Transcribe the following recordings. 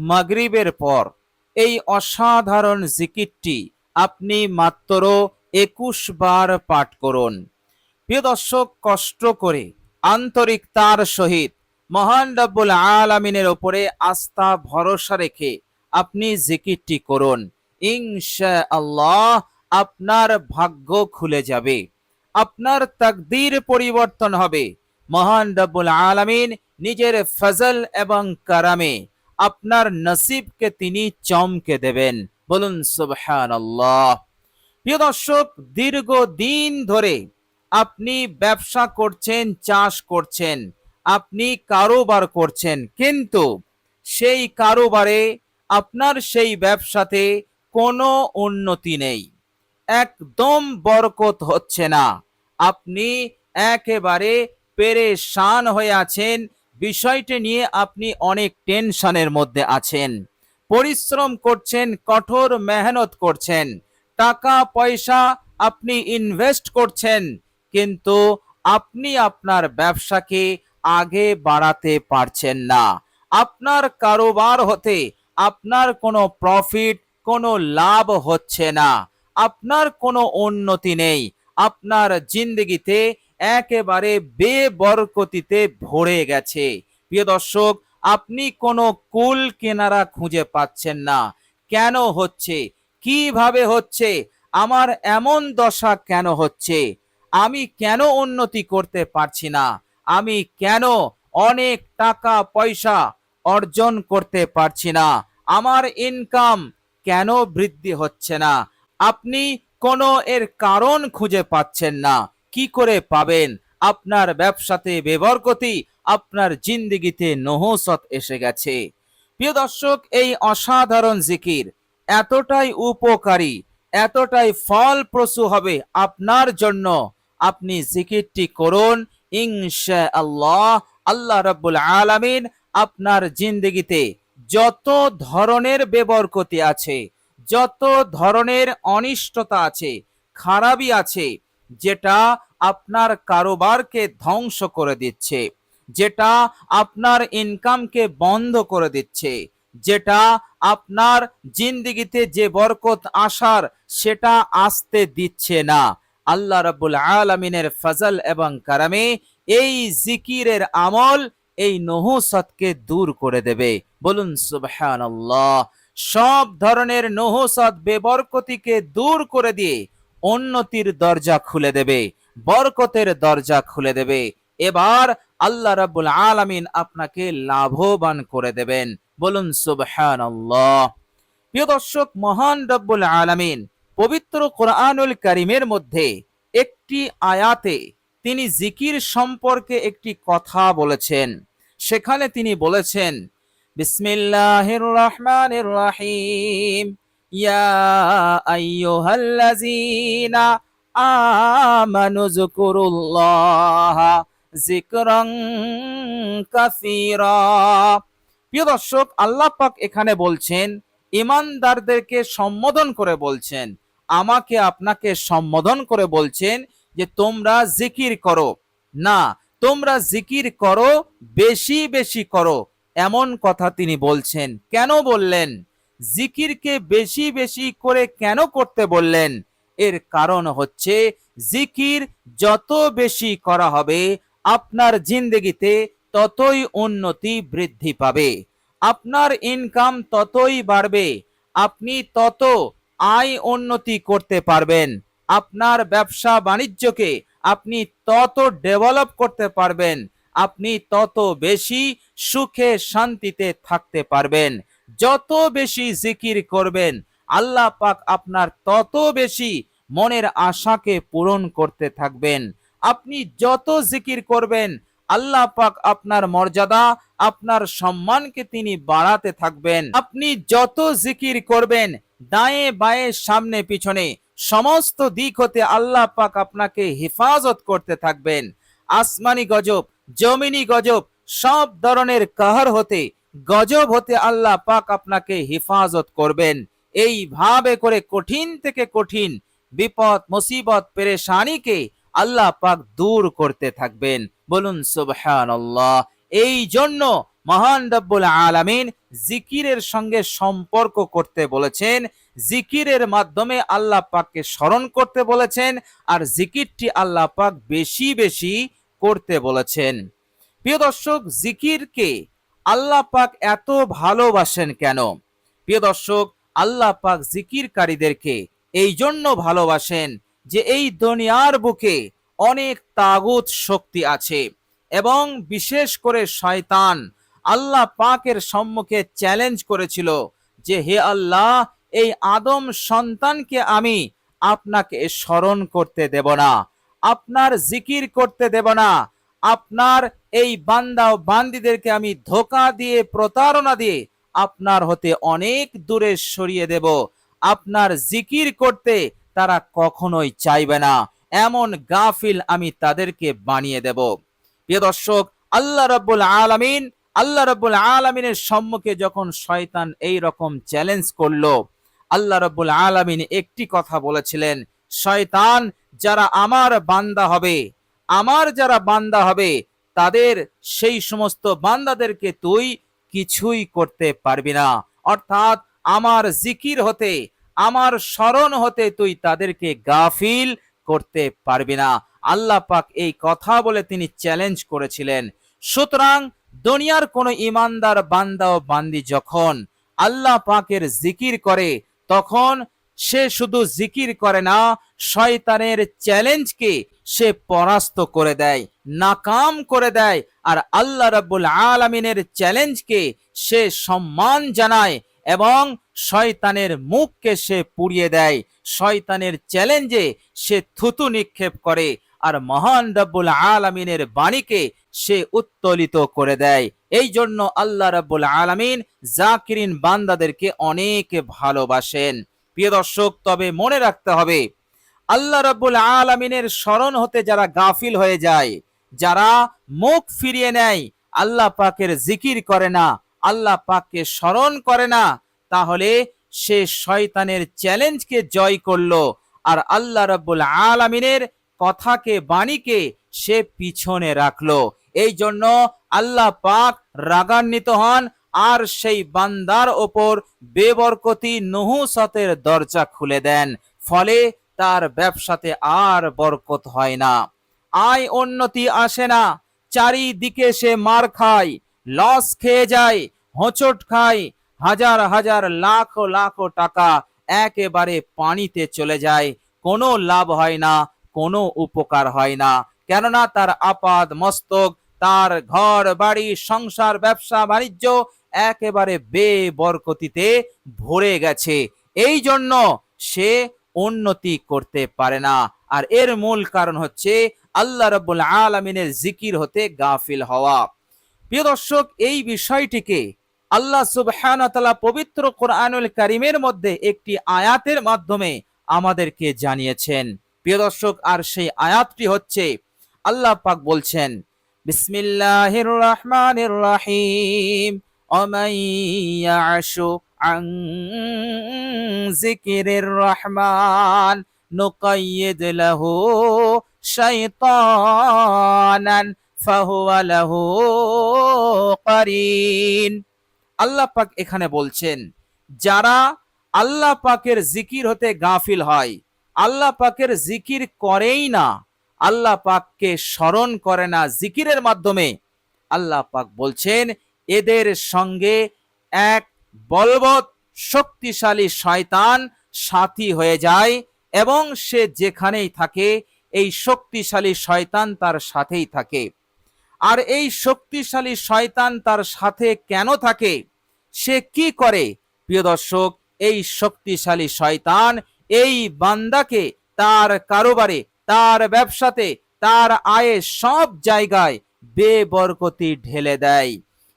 মাগরিবের পর এই অসাধারণ জিকিরটি আপনি মাত্র ২১ বার পাঠ করুন। প্রিয় দর্শক, কষ্ট করে আন্তরিকতার সহিত মহান রব্বুল আলামিনের ওপরে আস্থা ভরসা রেখে আপনি জিকিরটি করুন। ইনশাআল্লাহ আপনার ভাগ্য খুলে যাবে, আপনার তাকদীর পরিবর্তন হবে। মহান রব্বুল আলামিন নিজের ফজল এবং কারামে আপনার নসিবকে তিনি চমকে দেবেন। বলুন সুবহানাল্লাহ। প্রিয় দর্শক, দীর্ঘদিন ধরে আপনি ব্যবসা করছেন, চাষ করছেন, আপনি কারোবার করছেন, কিন্তু সেই কারোবারে, আপনার সেই ব্যবসাতে কোনো উন্নতি নেই, একদম বরকত হচ্ছে না। আপনি একেবারে পেরেশান হয়ে আছেন, বিষয়টি নিয়ে আপনি অনেক টেনশনের মধ্যে আছেন। পরিশ্রম করছেন, কঠোর মেহনত করছেন, টাকা পয়সা আপনি ইনভেস্ট করছেন, কিন্তু আপনি আপনার ব্যবসাকে আগে বাড়াতে পারছেন না। আপনার কারোবার হতে আপনার কোনো প্রফিট, কোনো লাভ হচ্ছে না, আপনার কোনো উন্নতি নেই, আপনার জিন্দগিতে একেবারে বেবরকতিতে ভরে গেছে। প্রিয় দর্শক, আপনি কোনো কুল কিনারা খুঁজে পাচ্ছেন না। কেন হচ্ছে? কিভাবে হচ্ছে? আমার এমন দশা কেন হচ্ছে? আমি কেন উন্নতি করতে পারছি না? আমি কেন অনেক টাকা পয়সা অর্জন করতে পারছি না? আমার ইনকাম কেন বৃদ্ধি হচ্ছে না? আপনি কোনো এর কারণ খুঁজে পাচ্ছেন না। কি করে পাবেন? আপনার ব্যবসাতে বেবরকতি, আপনার জিন্দেগিতে নহসত এসে গেছে। প্রিয় দর্শক, এই অসাধারণ জিকির এতটাই উপকারী, এতটাই ফলপ্রসূ হবে আপনার জন্য। আপনি জিকিরটি করুন, ইনশাআল্লাহ আল্লাহ রাব্বুল আলামিন আপনার জিন্দেগিতে যত ধরনের বেবরকতি আছে, যত ধরনের অনিষ্টতা আছে, খারাপই আছে, যেটা আপনার কারোবারকে ধ্বংস করে দিচ্ছে, যেটা আপনার ইনকামকে বন্ধ করে দিচ্ছে, যেটা আপনার জিন্দেগিতে যে বরকত আসার সেটা আসতে দিচ্ছে না, আল্লাহ রাব্বুল আলামিনের ফজল এবং কারামে এই জিকিরের আমল এই নহসতকে দূর করে দেবে। বলুন সুবহানাল্লাহ। সব ধরনের নহসত, বেবরকতিকে দূর করে দিয়ে উন্নতির দরজা খুলে দেবে, বরকতের দরজা খুলে দেবে। এবার আল্লাহ রাব্বুল আলামিন আপনাকে লাভবান করে দেবেন। বলুন সুবহানাল্লাহ। প্রিয় দর্শক, মহান রব্বুল আলামিন পবিত্র কোরআনুল কারীমের মধ্যে একটি আয়াতে তিনি জিকির সম্পর্কে একটি কথা বলেছেন। সেখানে তিনি বলেছেন, বিসমিল্লাহির রহমানির রহিম, ইয়া আইয়ুহাল্লাযীনা আমানু যকুরুল্লাহা যিকরান কাসীরা। প্রিয় দর্শক, আল্লাহ পাক এখানে বলছেন, ঈমানদারদেরকে সম্বোধন করে বলছেন, আমাকে আপনাকে সম্বোধন করে বলছেন যে তোমরা জিকির করো। না, তোমরা জিকির করো, বেশি বেশি করো, এমন কথা তিনি বলছেন। কেন বললেন? জিকিরকে বেশি বেশি করে কেন করতে বললেন? এর কারণ হচ্ছে, জিকির যত বেশি করা হবে আপনার জিন্দেগিতে ততই উন্নতি বৃদ্ধি পাবে, আপনার ইনকাম ততই বাড়বে, আপনি তত আয় উন্নতি করতে পারবেন, আপনার ব্যবসা বাণিজ্যকে আপনি তত ডেভেলপ করতে পারবেন, আপনি তত বেশি সুখে শান্তিতে থাকতে পারবেন। যত বেশি জিকির করবেন আল্লাহ পাক আপনার তত বেশি মনের আশাকে পূরণ করতে থাকবেন। আপনি যত জিকির করবেন আল্লাহ পাক আপনার মর্যাদা, আপনার সম্মানকে তিনি বাড়াতে থাকবেন। আপনি যত জিকির করবেন দায়ে বায়ে সামনে পিছনে সমস্ত দিক হতে আল্লাহ পাক আপনাকে হেফাজত করতে থাকবেন। আসমানি গজব, জমিনি গজব, সব ধরনের কাহার হতে, গজব হতে আল্লাহ পাক আপনাকে হেফাজত করবেন। এইভাবে করে কঠিন থেকে কঠিন বিপদ, মুসিবত, পেরেশানিকে আল্লাহ পাক দূর করতে থাকবেন। বলুন সুবহানাল্লাহ। এই জন্য মহান রব্বুল আলামিন জিকিরের সঙ্গে সম্পর্ক করতে বলেছেন, জিকিরের মাধ্যমে আল্লাহ পাককে স্মরণ করতে বলেছেন, আর জিকিরটি আল্লাহ পাক বেশি বেশি করতে বলেছেন। প্রিয় দর্শক, জিকিরকে আল্লাহ পাক এত ভালোবাসেন কেন? প্রিয় দর্শক, আল্লাহ পাক জিকিরকারীদেরকে এই জন্য ভালোবাসেন যে এই দুনিয়ার বুকে অনেক তাগুত শক্তি আছে, এবং বিশেষ করে শয়তান আল্লাহ পাকের সম্মুখে চ্যালেঞ্জ করেছিল যে হে আল্লাহ, এই আদম সন্তানকে আমি আপনাকে স্মরণ করতে দেব না, আপনার জিকির করতে দেব না, আপনার এই বান্দা ও বান্দীদেরকে আমি ধোঁকা দিয়ে, প্রতারণা দিয়ে আপনার হতে অনেক দূরে সরিয়ে দেব, আপনার জিকির করতে তারা কখনোই চাইবে না, এমন গাফিল আমি তাদেরকে বানিয়ে দেব। প্রিয় দর্শক, আল্লাহ রাব্বুল আলামিনের সম্মুখে যখন শয়তান এই রকম চ্যালেঞ্জ করলো, আল্লাহ রাব্বুল আলামিন একটি কথা বলেছিলেন, শয়তান, যারা আমার বান্দা হবে, আমার যারা বান্দা হবে, তাদের সেই সমস্ত বান্দাদেরকে তুই কিছুই করতে পারবি না, অর্থাৎ আমার জিকির হতে, আমার স্মরণ হতে তুই তাদেরকে গাফিল করতে পারবি না। আল্লাহ পাক এই কথা বলে তিনি চ্যালেঞ্জ করেছিলেন। সুতরাং দুনিয়ার কোন ইমানদার বান্দা ও বান্দি যখন আল্লাহ পাকের জিকির করে, তখন সে শুধু জিকির করে না, শয়তানের চ্যালেঞ্জকে সে পরাস্ত করে দেয়, নাকাম করে দেয়, আর আল্লাহ রাব্বুল আলামিনের চ্যালেঞ্জকে সে সম্মান জানায় এবং শয়তানের মুখকে সে পুড়িয়ে দেয়, শয়তানের চ্যালেঞ্জে সে থুতু নিক্ষেপ করে, আর মহান রব্বুল আলামিনের বাণীকে সে উত্তোলিত করে দেয়। এই জন্য আল্লাহ রাব্বুল আলামিন জাকিরিন বান্দাদেরকে অনেক ভালোবাসেন। প্রিয় দর্শক, তবে মনে রাখতে হবে, আল্লাহ রাব্বুল আলামিনের স্মরণ হতে যারা গাফিল হয়ে যায়, যারা মুখ ফিরিয়ে নেয়, আল্লাহ পাকের জিকির করে না, আল্লাহ পাককে স্মরণ করে না, তাহলে সে শয়তানের চ্যালেঞ্জকে জয় করলো, আর আল্লাহ রাব্বুল আলামিনের কথাকে, বাণীকে সে পিছনে রাখলো। এই জন্য আল্লাহ পাক রাগান্বিত হন, আর সেই বান্দার ওপর বেবরকতি নুহুসতের দরজা খুলে দেন, ফলে তার ব্যবসাতে আর বরকত হয় না, আয় উন্নতি আসে না, চারিদিকে সে মার খায়, লস খেয়ে যায়, হোঁচট খায়, হাজার হাজার লাখ লাখ টাকা একেবারে পানিতে চলে যায়, কোনো লাভ হয় না, কোনো উপকার হয় না, কেননা তার আপাদ মস্তক, তার ঘর বাড়ি সংসার ব্যবসা বাণিজ্য একেবারে বেবরকতিতে ভরে গেছে। এই জন্য সে উন্নতি করতে পারে না, আর এর মূল কারণ হচ্ছে আল্লাহ রাব্বুল আলামিনের জিকির হতে গাফিল হওয়া। প্রিয় দর্শক, এই বিষয়টিকে আল্লাহ সুবহানাহু ওয়া তাআলা পবিত্র কোরআনুল কারীমের মধ্যে একটি আয়াতের মাধ্যমে আমাদেরকে জানিয়েছেন। প্রিয় দর্শক, আর সেই আয়াতটি হচ্ছে, আল্লাহ পাক বলছেন, বিসমিল্লাহির রহমানির রহিম, ওমান ইয়াশু আন যিকিরির রহমান নুকাইয়িদ লাহু শাইতানান ফাহুয়া লাহু কারিন। আল্লাহ পাক এখানে বলছেন, যারা আল্লাহ পাকের জিকির হতে গাফিল হয়, আল্লাহ পাকের জিকির করেই না, আল্লাহ পাককে স্মরণ করে না জিকিরের মাধ্যমে, আল্লাহ পাক বলছেন এদের সঙ্গে এক বলবৎ শক্তিশালী শয়তান সাথী হয়ে যায়, এবং সে যেখানেই থাকে এই শক্তিশালী শয়তান তার সাথেই থাকে। আর এই শক্তিশালী শয়তান তার সাথে কেন থাকে, সে কি করে? প্রিয় দর্শক, এই শক্তিশালী শয়তান এই বান্দাকে তার কারোবারে, তার ব্যবসাতে, তার আয়ে সব জায়গায় বেবরকতি ঢেলে দেয়।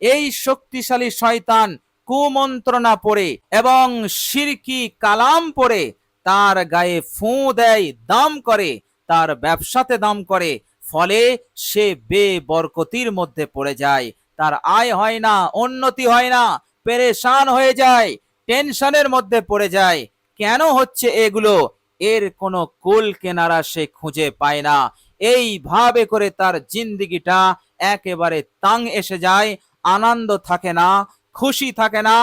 এই শক্তিশালী শয়তান কুমন্ত্রণা পড়ে এবং শিরকি কালাম পড়ে তার গায়ে ফুঁ দেয়, দাম করে, তার ব্যবসাতে দাম করে, ফলে সে বেবরকতির মধ্যে পড়ে যায়, তার আয় হয় না, উন্নতি হয় না, পেরেশান হয়ে যায়, টেনশনের মধ্যে পড়ে যায়। কেন হচ্ছে এগুলো? এর কোনো কুল কেনারা সে খুঁজে পায় না। এইভাবে করে তার জিন্দিগিটা একেবারে তাং এসে যায়, আনন্দ থাকে না, খুশি থাকে না,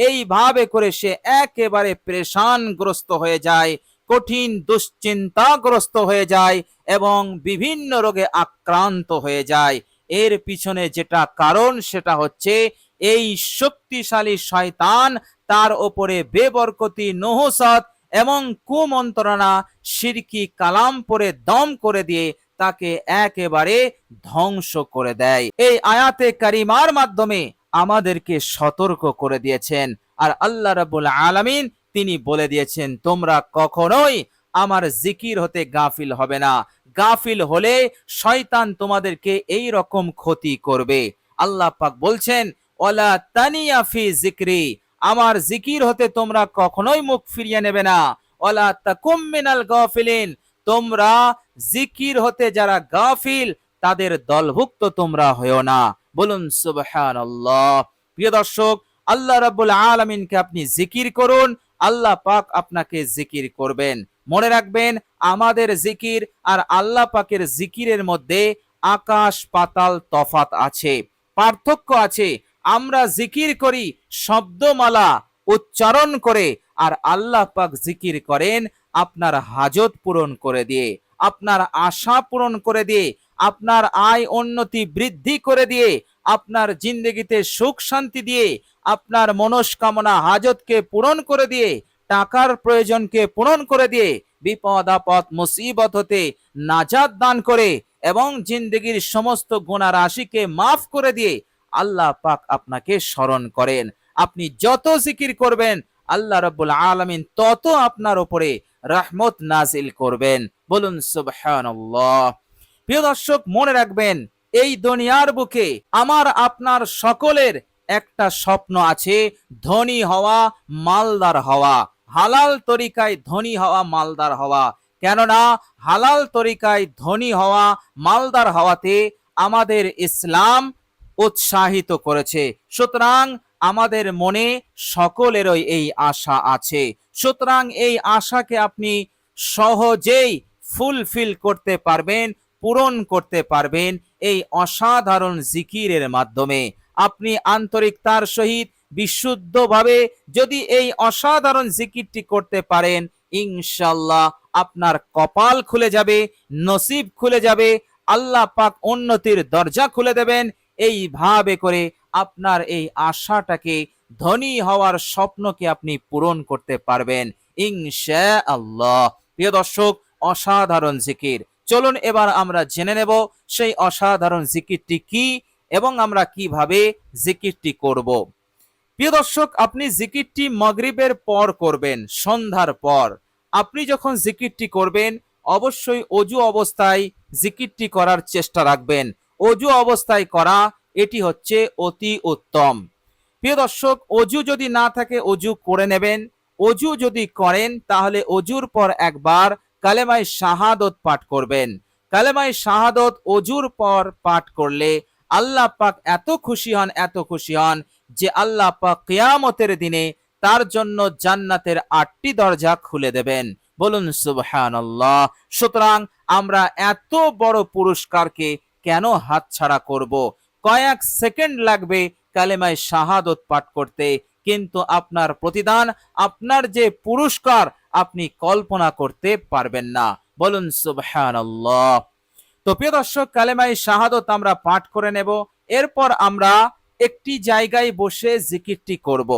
এইভাবে করে সে একেবারে পেরেশানগ্রস্ত হয়ে যায়, কঠিন দুশ্চিন্তাগ্রস্ত হয়ে যায় এবং বিভিন্ন রোগে আক্রান্ত হয়ে যায়। এর পিছনে যেটা কারণ সেটা হচ্ছে এই শক্তিশালী শয়তান তার ওপরে বেবরকতি, নহসত এবং কুমন্ত্রণা, শিরকি কালাম পরে দম করে দিয়ে তাকে একেবারে ধ্বংস করে দেয়। এই আয়াতে কারিমার মাধ্যমে আমাদেরকে সতর্ক করে দিয়েছেন। আর আল্লাহ রাব্বুল আলামিন তিনি বলে দিয়েছেন, তোমরা কখনোই আমার জিকির হতে গাফিল হবে না। গাফিল হলে শয়তান তোমাদেরকে এই রকম ক্ষতি করবে। আল্লাহ পাক বলছেন, ওয়ালা তানিয়া ফি যিকরি, আমার জিকির হতে তোমরা কখনোই মুখ ফিরিয়ে নেবে না। ওয়ালা তাকুম মিনাল গাফিলিন, তোমরা জিকির হতে যারা গাফিল তাদের দলভুক্ত তোমরা হয়ো না। বলুন সুবহানাল্লাহ। প্রিয় দর্শক, আল্লাহ রাব্বুল আলামিনকে আপনি জিকির করুন, আল্লাহ পাক আপনাকে জিকির করবেন। মনে রাখবেন, আমাদের জিকির আর আল্লাহ পাকের জিকিরের মধ্যে আকাশ পাতাল তফাত আছে, পার্থক্য আছে। আমরা জিকির করি শব্দমালা উচ্চারণ করে, আর আল্লাহ পাক জিকির করেন আপনার হাজত পূরণ করে দিয়ে, আপনার আশা পূরণ করে দিয়ে, আপনার আয় উন্নতি বৃদ্ধি করে দিয়ে, আপনার জিন্দগিতে সুখ শান্তি দিয়ে, আপনার মনস্কামনা হাজতকে পূরণ করে দিয়ে, টাকার প্রয়োজনকে পূরণ করে দিয়ে, বিপদ আপদ মুসিবত হতে নাজাত দান করে এবং জিন্দগির সমস্ত গুনাহ রাশিকে মাফ করে দিয়ে আল্লাহ পাক আপনাকে স্মরণ করেন। আপনি যত জিকির করবেন আল্লাহ রাব্বুল আলামিন তত আপনার উপরে রহমত নাজিল করবেন। বলুন সুবহানাল্লাহ। প্রিয় দর্শক, মনে রাখবেন, এই দুনিয়ার বুকে আমার আপনার সকলের একটা স্বপ্ন আছে, ধনী হওয়া, মালদার হওয়া, হালাল তরিকায় ধনী হওয়া, মালদার হওয়া। কেননা হালাল তরিকায় ধনী হওয়া, মালদার হওয়াতে আমাদের ইসলাম উৎসাহিত করেছে। সুতরাং আমাদের মনে সকলেরই এই আশা আছে। সুতরাং এই আশাকে আপনি সহজেই ফুলফিল করতে পারবেন, পূরণ করতে পারবেন এই অসাধারণ জিকিরের মাধ্যমে। আপনি আন্তরিকতার সহিত বিশুদ্ধভাবে যদি এই অসাধারণ জিকিরটি করতে পারেন, ইনশাআল্লাহ আপনার কপাল খুলে যাবে, নসিব খুলে যাবে, আল্লাহ পাক উন্নতির দরজা খুলে দেবেন। এইভাবে করে আপনার এই আশাটাকে, ধনী হওয়ার স্বপ্নকে আপনি পূরণ করতে পারবেন ইনশাআল্লাহ। প্রিয় দর্শক, অসাধারণ জিকির, চলুন এবার আমরা জেনে নেব সেই অসাধারণ জিকিরটি কি এবং আমরা কিভাবে জিকিরটি করব। প্রিয় দর্শক, আপনি জিকিরটি মাগরিবের পর করবেন, সন্ধ্যার পর। আপনি যখন জিকিরটি করবেন অবশ্যই অজু অবস্থায় জিকিরটি করার চেষ্টা রাখবেন। অজু অবস্থায় করা এটি হচ্ছে অতি উত্তম। প্রিয় দর্শক, অজু যদি না থাকে অজু করে নেবেন। অজু যদি করেন তাহলে অজুর পর একবার কালেমায়ে শাহাদত পাঠ করবেন। কালেমায়ে শাহাদত অজুর পর পাঠ করলে আল্লাহ পাক এত খুশি হন, এত খুশি হন যে আল্লাহ পাক কিয়ামতের দিনে তার জন্য জান্নাতের 8টি দরজা খুলে দেবেন। বলুন সুবহানাল্লাহ। সুতরাং আমরা এত বড় পুরস্কারকে কেন হাতছাড়া করব? কয়েক সেকেন্ড লাগবে কালেমায়ে শাহাদত পাঠ করতে, কিন্তু আপনার প্রতিদান, আপনার যে পুরস্কার আপনি কল্পনা করতে পারবেন না। বলুন সুবহানাল্লাহ। তো প্রিয় দর্শক, কালেমায়ে শাহাদত আমরা পাঠ করে নেব। এরপর আমরা একটি জায়গায় বসে জিকিরটি করব।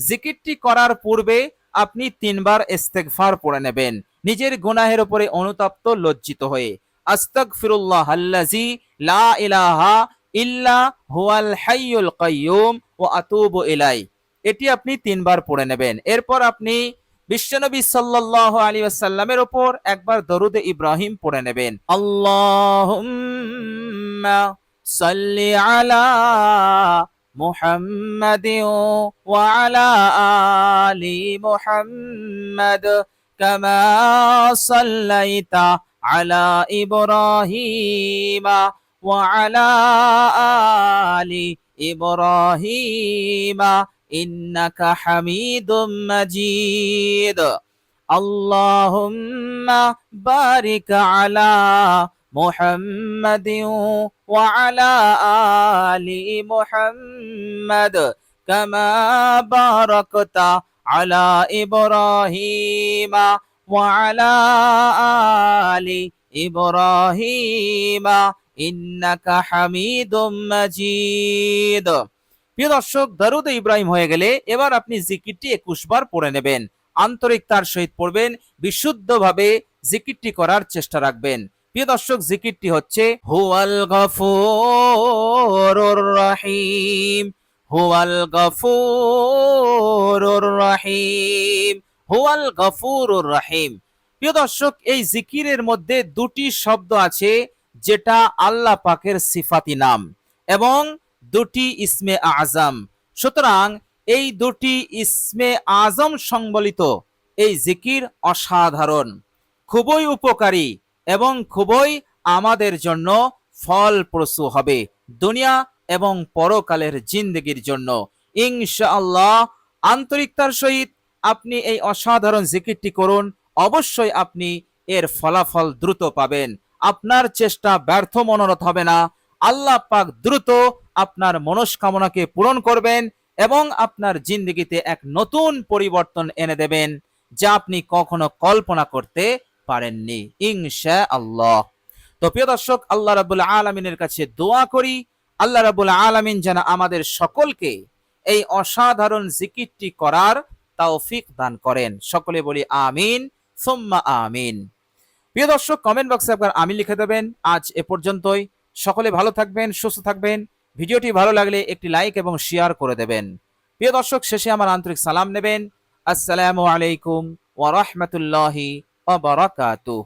জিকিরটি করার পূর্বে আপনি 3 বার ইস্তেগফার পড়ে নেবেন, নিজের গুনাহের উপরে অনুতপ্ত লজ্জিত হয়ে। আস্তাগফিরুল্লাহাল্লাযী লা ইলাহা ইল্লা হুয়াল হাইয়ুল কাইয়্যুম ওয়া আতুবু ইলাই, এটি আপনি 3 বার পড়ে নেবেন। এরপর আপনি বিশ্বনবী সাল্লাল্লাহু আলাইহি ওয়াসাল্লামের উপর একবার দরুদে ইব্রাহিম পড়ে নেবেন। আল্লাহুম্মা সাল্লি আলা মুহাম্মাদিন ওয়া আলা আলি মুহাম্মাদ কামা সাল্লাইতা আলা ইব্রাহিমা ওয়া আলা আলি ইব্রাহিমা ইন্নাকা হামিদুম মাজিদ। আল্লাহুম্মা বারিক আলা মুহাম্মাদিন ওয়া আলা আলি মুহাম্মাদ কামা বারাকতা আলা ইব্রাহিম ওয়া আলা আলি ইব্রাহিম ইন্নাকা হামিদুম মাজিদ। প্রিয় দর্শক, দরুদ ইব্রাহিম হয়ে গেলে এবার আপনি জিকিরটি 21 বার পড়ে নেবেন। আন্তরিকতার সহিত পড়বেন, বিশুদ্ধভাবে জিকিরটি করার চেষ্টা রাখবেন। প্রিয় দর্শক, জিকিরটি হচ্ছে হুয়াল গফুরুর রহিম, হুয়াল গফুরুর রহিম, হুয়াল গফুরুর রহিম। প্রিয় দর্শক, এই জিকিরের মধ্যে দুটি শব্দ আছে যেটা আল্লাহ পাকের সিফাতি নাম এবং দুটি ইসমে আজম। সুতরাং এই দুটি ইসমে আজম সংবলিত এই জিকির অসাধারণ, খুবই উপকারী এবং খুবই আমাদের জন্য ফলপ্রসূ হবে দুনিয়া এবং পরকালের জিন্দেগির জন্য ইনশাআল্লাহ। আন্তরিকতার সহিত আপনি এই অসাধারণ জিকিরটি করুন, অবশ্যই আপনি এর ফলাফল দ্রুত পাবেন। আপনার চেষ্টা ব্যর্থ মনোরথ হবে না। আল্লাহ পাক দ্রুত আপনার মনস্কামনাকে পূরণ করবেন এবং আপনার জিন্দেগিতে এক নতুন পরিবর্তন এনে দেবেন যা আপনি কখনো কল্পনা করতে পারেননি ইনশাআল্লাহ। তো প্রিয় দর্শক, আল্লাহ রাব্বুল আলামিনের কাছে দোয়া করি আল্লাহ রাব্বুল আলামিন যেন আমাদের সকলকে এই অসাধারণ জিকিরটি করার তৌফিক দান করেন। সকলে বলি আমিন সুম্মা আমিন। প্রিয় দর্শক, কমেন্ট বক্সে আপনার আমিন লিখে দেবেন। আজ এ পর্যন্তই। সকলে ভালো থাকবেন, সুস্থ থাকবেন। ভিডিওটি ভালো লাগলে একটি লাইক এবং শেয়ার করে দেবেন। প্রিয় দর্শক, শেষে আমার আন্তরিক সালাম নেবেন। আসসালামু আলাইকুম ওয়া রাহমাতুল্লাহি ওয়া বারাকাতুহু।